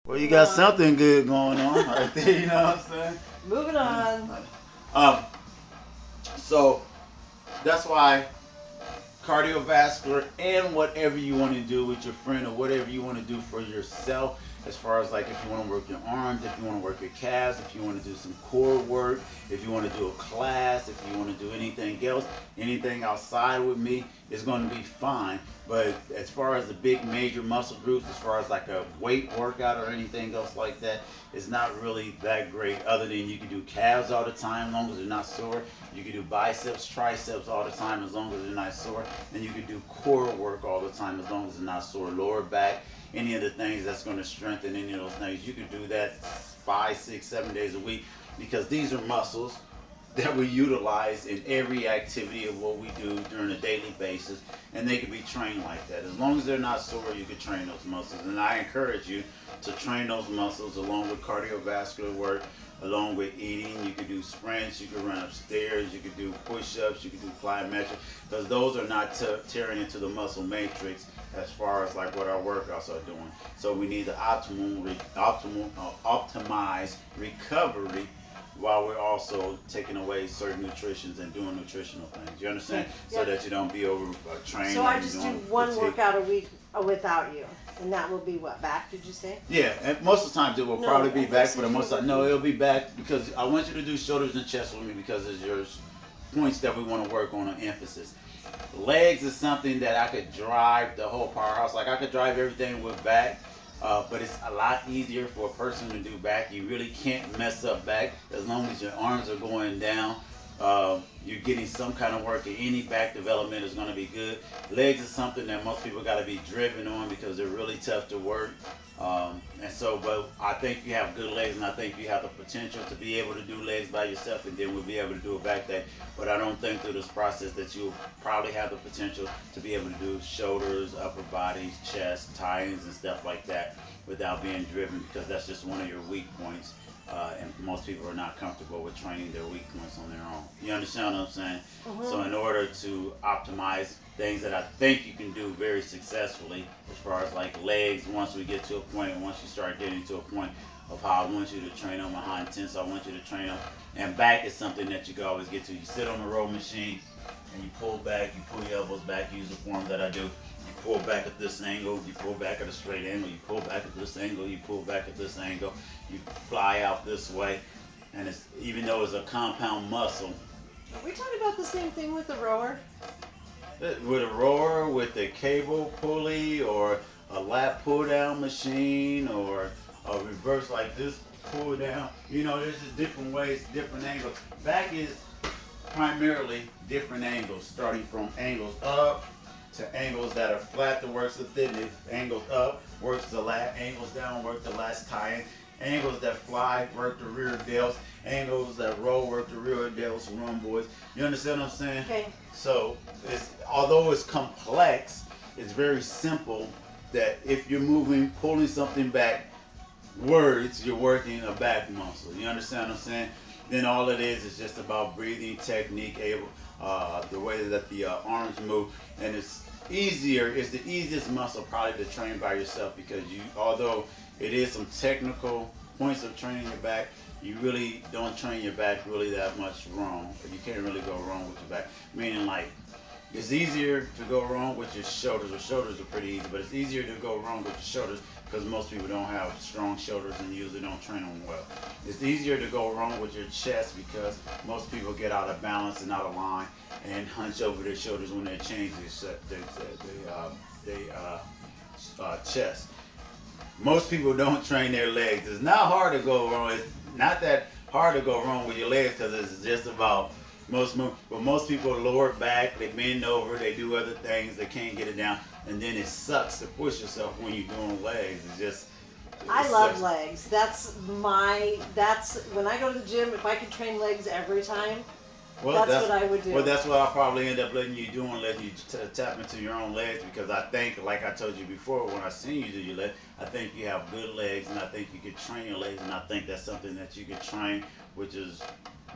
Well, you got something good going on right there, you know what I'm saying? Moving on. Um, so that's why cardiovascular and whatever you want to do with your friend or whatever you want to do for yourself, as far as like if you want to work your arms, if you want to work your calves, if you want to do some core work, if you want to do a class, if you want to do anything else, anything outside with me is going to be fine. But as far as the big major muscle groups, as far as like a weight workout or anything else like that, it's not really that great, other than you can do calves all the time as long as they're not sore. You can do biceps, triceps all the time as long as they're not sore. And you can do core work all the time as long as it's not sore. Lower back, any of the things that's going to strengthen any of those things. You can do that 5, 6, 7 days a week because these are muscles that we utilize in every activity of what we do during a daily basis, and they can be trained like that. As long as they're not sore, you can train those muscles. And I encourage you to train those muscles along with cardiovascular work, along with eating. You can do sprints, you can run upstairs, you can do push-ups, you can do plyometric, because those are not tearing into the muscle matrix as far as like what our workouts are doing. So we need to optimize recovery while we're also taking away certain nutritions and doing nutritional things. You understand? Yeah. So that you don't be over trained. So I just do one fatigue. workout a week without you, and that will be what, back? Did you say? Yeah, and most of the times it will No, probably I be think back, so but most too. of no, it'll be back because I want you to do shoulders and chest with me because it's your points that we want to work on emphasis. Legs is something that I could drive the whole powerhouse. Like I could drive everything with back, but it's a lot easier for a person to do back. You really can't mess up back as long as your arms are going down. You're getting some kind of work, and any back development is going to be good. Legs is something that most people got to be driven on because they're really tough to work. And so, but I think you have good legs, and I think you have the potential to be able to do legs by yourself, and then we'll be able to do a back day. But I don't think through this process that you'll probably have the potential to be able to do shoulders, upper bodies, chest, tie-ins, and stuff like that without being driven because that's just one of your weak points. And most people are not comfortable with training their weak points on their own. You understand what I'm saying? So in order to optimize things that I think you can do very successfully, as far as like legs, once we get to a point, and once you start getting to a point of how I want you to train them and how intense I want you to train them, and back is something that you can always get to. You sit on the row machine and you pull back, you pull your elbows back, use the form that I do. You pull back at this angle, you pull back at a straight angle, you pull back at this angle, you pull back at this angle, you fly out this way, and it's even though it's a compound muscle. Are we talking about the same thing with the rower? With a rower, with a cable pulley, or a lat pull down machine, or a reverse like this pull down. You know, there's just different ways, different angles. Back is primarily different angles, starting from angles up to angles that are flat that works the thickness. Angles up works the lat, angles down work the last tie-in. Angles that fly work the rear delts. Angles that roll work the rear delts. Run, boys. You understand what I'm saying? Okay. So, although it's complex, it's very simple that if you're moving, pulling something back, words, you're working a back muscle. You understand what I'm saying? Then all it is just about breathing technique, the way that the arms move, and it's easier. It's the easiest muscle probably to train by yourself because although it is some technical points of training your back, you really don't train your back really that much wrong. You can't really go wrong with your back. Meaning like it's easier to go wrong with your shoulders. Your shoulders are pretty easy, but it's easier to go wrong with your shoulders because most people don't have strong shoulders and usually don't train them well. It's easier to go wrong with your chest because most people get out of balance and out of line and hunch over their shoulders when they change their chest. Most people don't train their legs. It's not hard to go wrong. It's not that hard to go wrong with your legs because it's just about but most people lower back, they bend over, they do other things, they can't get it down, and then it sucks to push yourself when you're doing legs. I love legs. That's when I go to the gym, if I could train legs every time, that's what I would do. Well, that's what I'll probably end up letting you do and letting you tap into your own legs because I think, like I told you before, when I seen you do your legs, I think you have good legs and I think you could train your legs and I think that's something that you could train, which is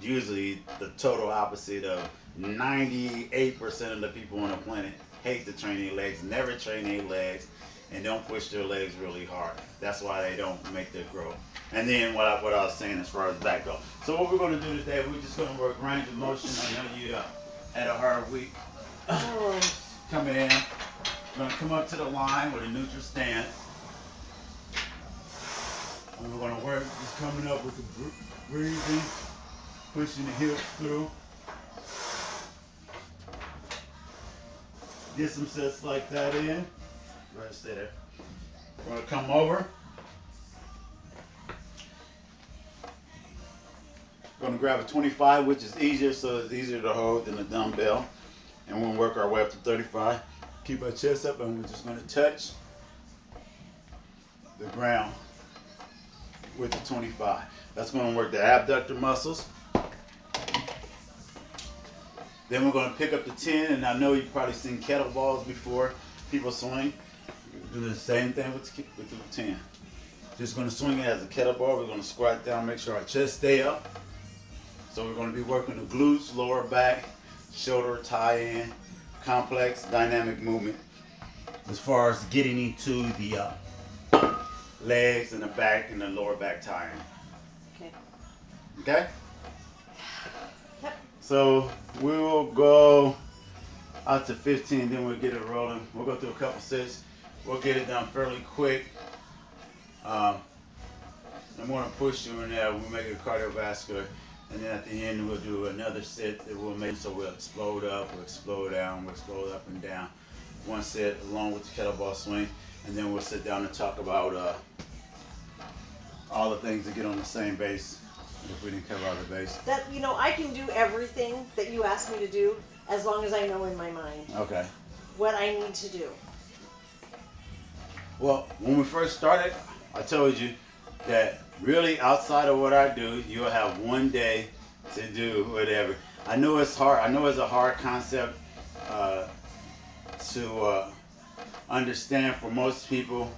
usually the total opposite of 98% of the people on the planet hate to train their legs, never train their legs, and don't push their legs really hard. That's why they don't make their growth. And then what I was saying as far as that goes. So what we're going to do today, we're just going to work range of motion. I know you had a hard week coming in. We're going to come up to the line with a neutral stance. And we're going to work just coming up with the breathing, pushing the hips through. Get some sets like that in. Go ahead and stay there. We're going to come over. We're going to grab a 25, which is easier, so it's easier to hold than a dumbbell. And we'll work our way up to 35. Keep our chest up, and we're just going to touch the ground with the 25. That's going to work the abductor muscles. Then we're going to pick up the 10, and I know you've probably seen kettlebells before. People swing. Do the same thing with the 10. Just going to swing it as a kettlebell. We're going to squat down, make sure our chest stay up. So we're going to be working the glutes, lower back, shoulder tie-in, complex dynamic movement as far as getting into the legs and the back and the lower back tie-in. Okay. Okay? Yep. So we'll go out to 15, then we'll get it rolling. We'll go through a couple sets. We'll get it done fairly quick. I'm going to push you in there. We'll make it cardiovascular. And then at the end, we'll do another set that we'll make so we'll explode up, we'll explode down, we'll explode up and down. One set along with the kettlebell swing. And then we'll sit down and talk about all the things to get on the same base if we didn't cover all the base. That, you know, I can do everything that you asked me to do as long as I know in my mind Okay. what I need to do. Well, when we first started, I told you that really outside of what I do, you'll have one day to do whatever. I know it's hard. I know it's a hard concept to understand for most people.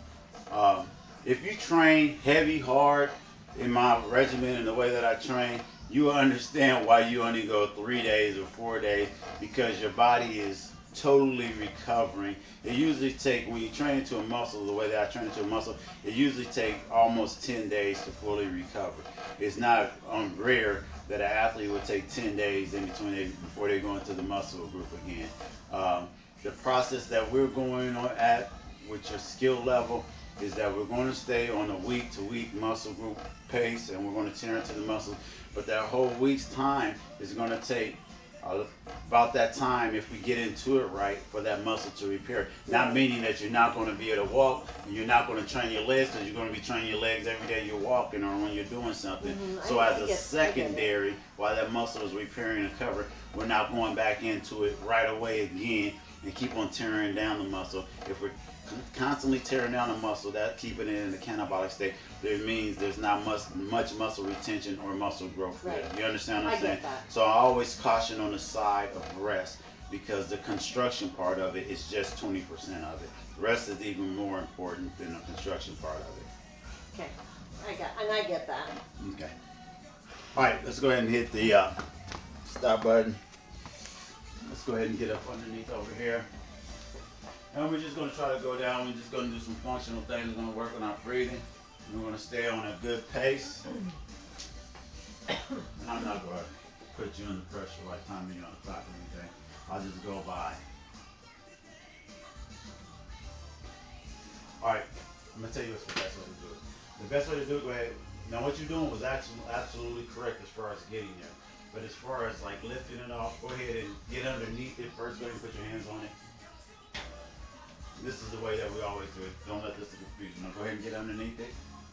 If you train heavy, hard in my regimen and the way that I train, you will understand why you only go 3 days or 4 days, because your body is totally recovering. It usually takes, when you train into a muscle, the way that I train into a muscle, it usually takes almost 10 days to fully recover. It's not rare that an athlete would take 10 days in between before they go into the muscle group again. The process that we're going on at with your skill level is that we're going to stay on a week-to-week muscle group pace, and we're going to tear into the muscles. But that whole week's time is going to take about that time, if we get into it right, for that muscle to repair. Not meaning that you're not going to be able to walk and you're not going to train your legs, because you're going to be training your legs every day you're walking or when you're doing something. So as a secondary, while that muscle is repairing and recover, we're not going back into it right away again and keep on tearing down the muscle. If we're constantly tearing down the muscle, that keeping it in the catabolic state, it means there's not much muscle retention or muscle growth there. You understand what I'm saying? So I always caution on the side of rest, because the construction part of it is just 20% of it. The rest is even more important than the construction part of it. Okay, I get that. Okay. All right, let's go ahead and hit the stop button. Let's go ahead and get up underneath over here. And we're just going to try to go down. We're just going to do some functional things. We're going to work on our breathing. We're going to stay on a good pace. And I'm not going to put you under pressure like timing you on the clock or anything. I'll just go by. All right, I'm going to tell you what's the best way to do it. The best way to do it, go ahead. Now what you're doing was absolutely correct as far as getting there. But as far as like lifting it off, go ahead and get underneath it first. Go ahead and put your hands on it. This is the way that we always do it. Don't let this confuse you. Now go ahead and get underneath it.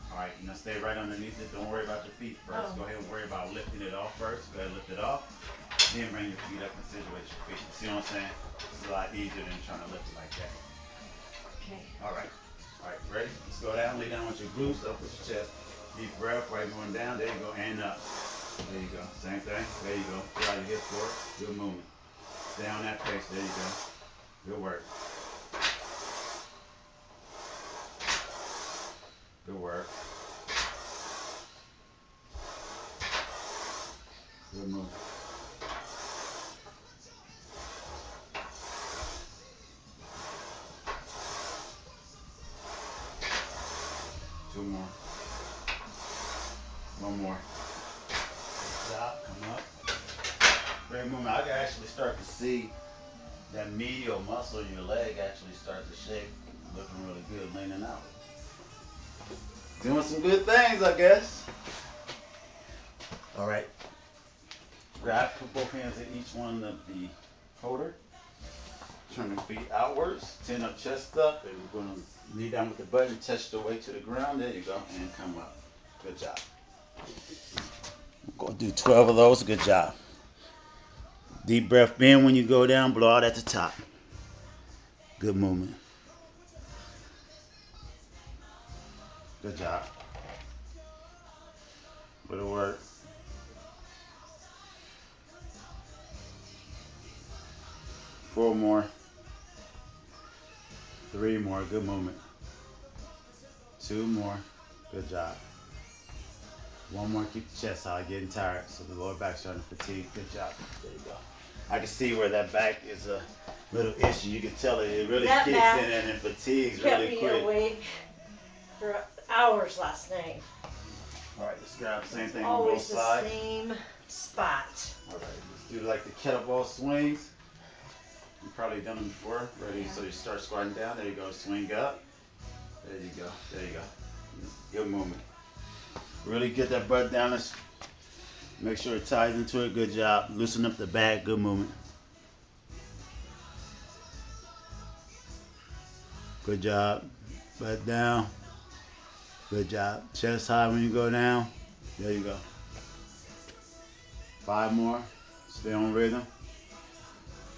All right, now stay right underneath it. Don't worry about your feet first. Go ahead and worry about lifting it off first. Go ahead and lift it off. Then bring your feet up and situate your feet. See what I'm saying? It's a lot easier than trying to lift it like that. Okay. All right. All right, ready? Let's go down. Lay down with your glutes, up with your chest. Deep breath, right going down. There you go, and up. There you go. Same thing. There you go. Pull out your hips forward. Good movement. Stay on that pace. There you go. Good work. Good work. Good move. One more. Stop, come up. Great movement. I can actually start to see that medial muscle in your leg actually start to shake. Looking really good, leaning out. Doing some good things, I guess. All right. Put both hands in each one of the holder. Turn the feet outwards. 10 up, chest up. And we're going to knee down with the butt and touch the weight to the ground. There you go. And come up. Good job. We're going to do 12 of those. Good job. Deep breath in when you go down. Blow out at the top. Good movement. Good job. Little work. Four more. Three more. Good movement. Two more. Good job. One more. Keep the chest out. Getting tired. So the lower back's starting to fatigue. Good job. There you go. I can see where that back is a little issue. You can tell it really kicks in and it fatigues really quick. Kept me awake for hours last night. All right, let's grab the same thing on both sides. Always the same spot. All right, let's do like the kettlebell swings. You've probably done them before. Ready? Yeah. So you start squatting down. There you go. Swing up. There you go. There you go. Good movement. Really get that butt down. Let's make sure it ties into it. Good job. Loosen up the back. Good movement. Good job. Butt down. Good job. Chest high when you go down. There you go. 5 more. Stay on rhythm.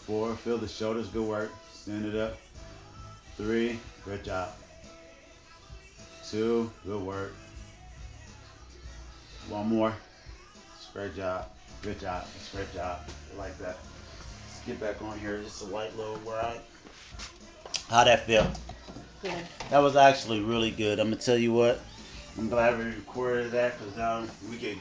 4. Feel the shoulders. Good work. Stand it up. 3. Good job. 2. Good work. 1 more. Great job. Good job. Great job. Like that. Let's get back on here. Just a light little ride. How'd that feel? Good. That was actually really good. I'm gonna tell you what. I'm glad we recorded that because now we can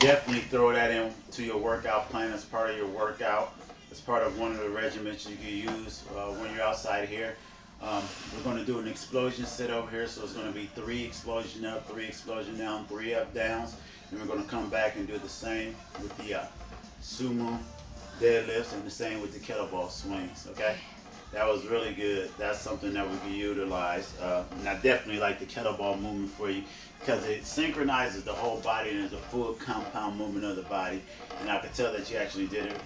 definitely throw that into your workout plan as part of your workout. As part of one of the regimens you can use when you're outside here. We're going to do an explosion set over here, so it's going to be 3 explosion up, 3 explosion down, 3 up downs. And we're going to come back and do the same with the sumo deadlifts and the same with the kettlebell swings. Okay, that was really good. That's something that we can utilize. And I definitely like the kettlebell movement for you because it synchronizes the whole body and is a full compound movement of the body. And I could tell that you actually did it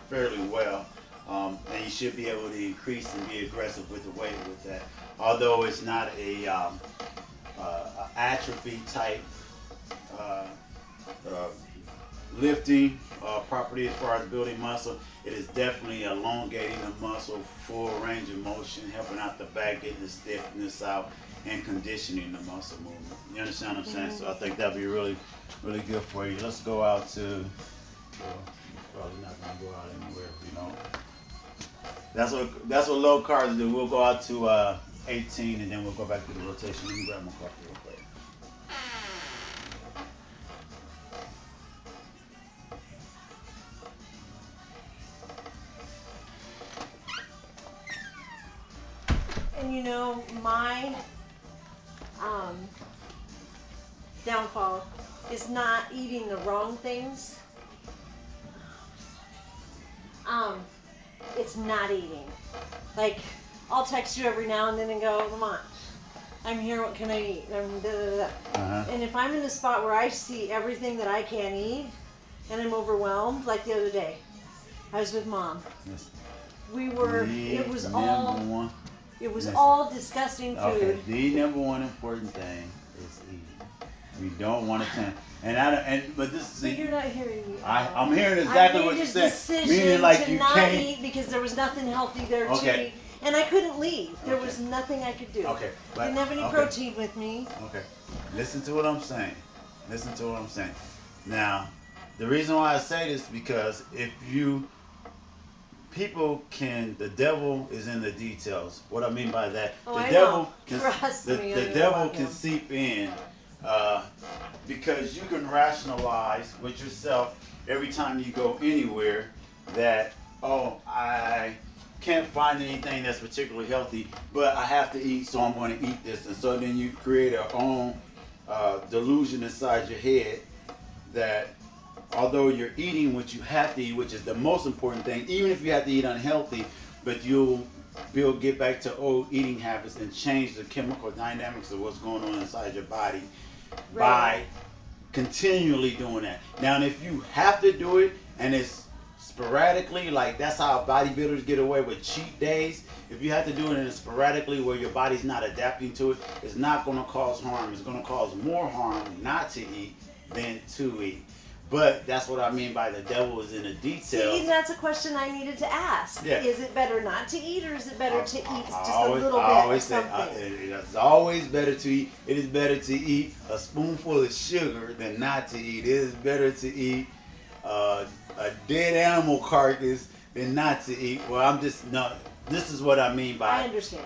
fairly well. And you should be able to increase and be aggressive with the weight with that. Although it's not a atrophy type lifting property as far as building muscle, it is definitely elongating the muscle, full range of motion, helping out the back, getting the stiffness out, and conditioning the muscle movement. You understand what I'm saying? So I think that'd be really, really good for you. Let's go out to. Probably not gonna go out anywhere, you know. That's what low carbs do. We'll go out to 18 and then we'll go back to the rotation. Let me grab my coffee real quick. And you know, my downfall is not eating the wrong things. It's not eating. Like, I'll text you every now and then and go, Lamont, I'm here, what can I eat? And if I'm in a spot where I see everything that I can't eat and I'm overwhelmed, like the other day, I was with Mom. Yes. It was all disgusting food. Okay, the number one important thing is eating. We don't want to but this is. You're not hearing me. I'm hearing exactly what you're saying. Meaning like you can't eat because there was nothing healthy there to eat, and I couldn't leave. There was nothing I could do. Okay, but didn't have any protein with me. Okay, listen to what I'm saying. Now, the reason why I say this is because the devil is in the details. What I mean by that, the devil can seep in. Because you can rationalize with yourself every time you go anywhere that, I can't find anything that's particularly healthy, but I have to eat, so I'm going to eat this. And so then you create a own delusion inside your head that although you're eating what you have to eat, which is the most important thing, even if you have to eat unhealthy, but you'll get back to old eating habits and change the chemical dynamics of what's going on inside your body by continually doing that. Now, if you have to do it and it's sporadically, like that's how bodybuilders get away with cheat days. If you have to do it and it's sporadically where your body's not adapting to it, it's not going to cause harm. It's going to cause more harm not to eat than to eat. But that's what I mean by the devil is in the details. See, that's a question I needed to ask. Yeah. Is it better not to eat, or is it better to eat just a always, little I bit always of say, something? it's always better to eat. It is better to eat a spoonful of sugar than not to eat. It is better to eat a dead animal carcass than not to eat. Well, I'm just not. This is what I mean by. I understand.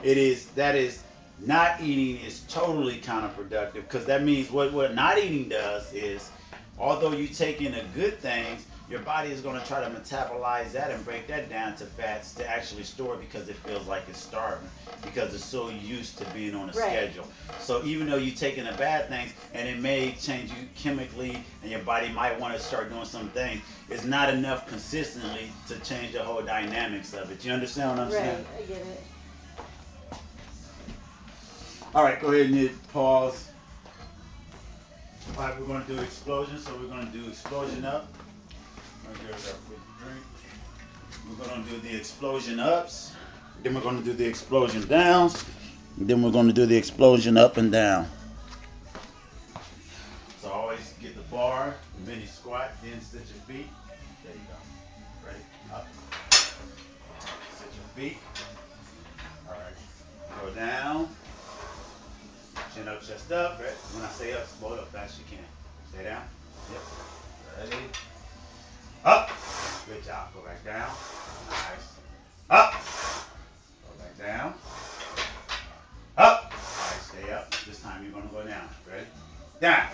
That is not eating is totally counterproductive, because that means what not eating does is, although you take in the good things, your body is going to try to metabolize that and break that down to fats to actually store it, because it feels like it's starving, because it's so used to being on a schedule. So even though you're taking the bad things and it may change you chemically and your body might want to start doing some things, it's not enough consistently to change the whole dynamics of it. You understand what I'm saying? Right, I get it. All right, go ahead and hit pause. All right, we're going to do explosion, so we're going to do explosion up. We're going to do the explosion ups, then we're going to do the explosion downs, then we're going to do the explosion up and down. So always get the bar, the mini squat, then sit your feet. There you go. Ready? Up. Sit your feet. All right. Go down. Chin up, chest up. Right? When I say up, explode up fast as you can. Stay down. Yep. Ready? Up. Good job. Go back down. Nice. Up. Go back down. Up. All right, stay up. This time you're going to go down. Ready? Down.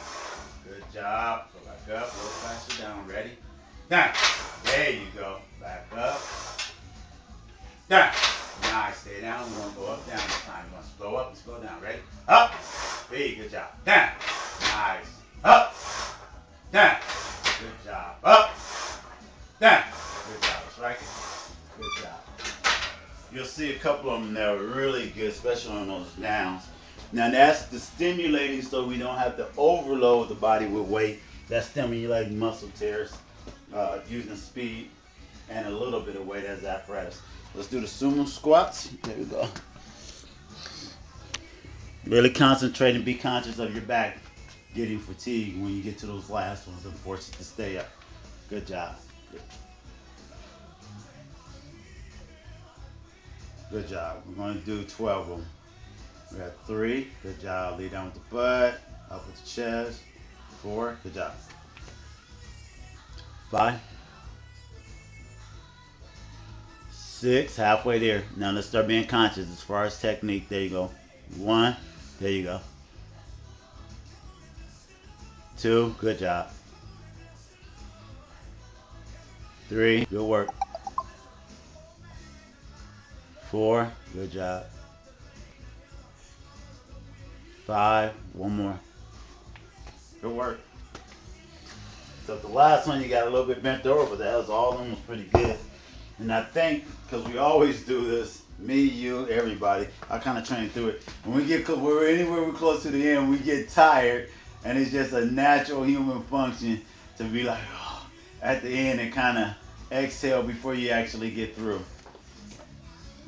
Good job. Go back up. A little faster down. Ready? Down. There you go. Back up. Down. Nice. Stay down. We're going to go up, down this time. We're going to go up and go down. Ready? Up. Hey, good job. Down. Nice. Up. Down. Good job. Up. Down. Good job. Striking. Good job. You'll see a couple of them that are really good, especially on those downs. Now that's the stimulating, so we don't have to overload the body with weight. That's stimulating muscle tears, using speed and a little bit of weight as apparatus. Let's do the sumo squats. There we go. Really concentrate and be conscious of your back getting fatigued when you get to those last ones and force it to stay up. Good job. Good job. We're going to do 12 of them. We got 3. Good job. Lay down with the butt. Up with the chest. 4. Good job. 5. 6. Halfway there. Now let's start being conscious as far as technique. There you go. 1. There you go. 2. Good job. 3. Good work. 4. Good job. 5. One more. Good work. So the last one you got a little bit bent over, but that was all of them was pretty good. And I think, because we always do this, me, you, everybody, I kind of train through it. When we get we're anywhere we're close to the end, we get tired, and it's just a natural human function to be like, oh, at the end and kind of exhale before you actually get through.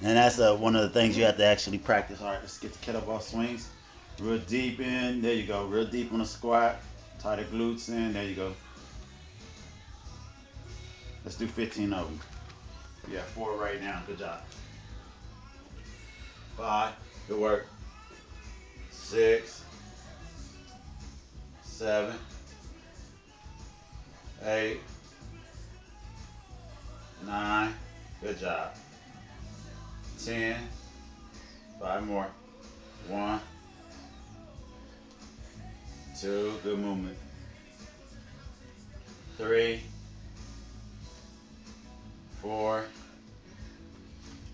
And that's one of the things you have to actually practice. All right, let's get the kettlebell swings. Real deep in. There you go. Real deep on the squat. Tie the glutes in. There you go. Let's do 15 of them. Yeah, 4 right now. Good job. 5. Good work. 6. 7. 8. 9. Good job. 10. 5 more. 1. 2. Good movement. 3. 4.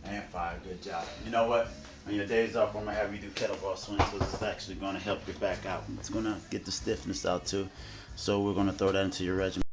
And 5. Good job. You know what? On your days off, I'm gonna have you do kettlebell swings because it's actually gonna help your back out. It's gonna get the stiffness out too. So we're gonna throw that into your regimen.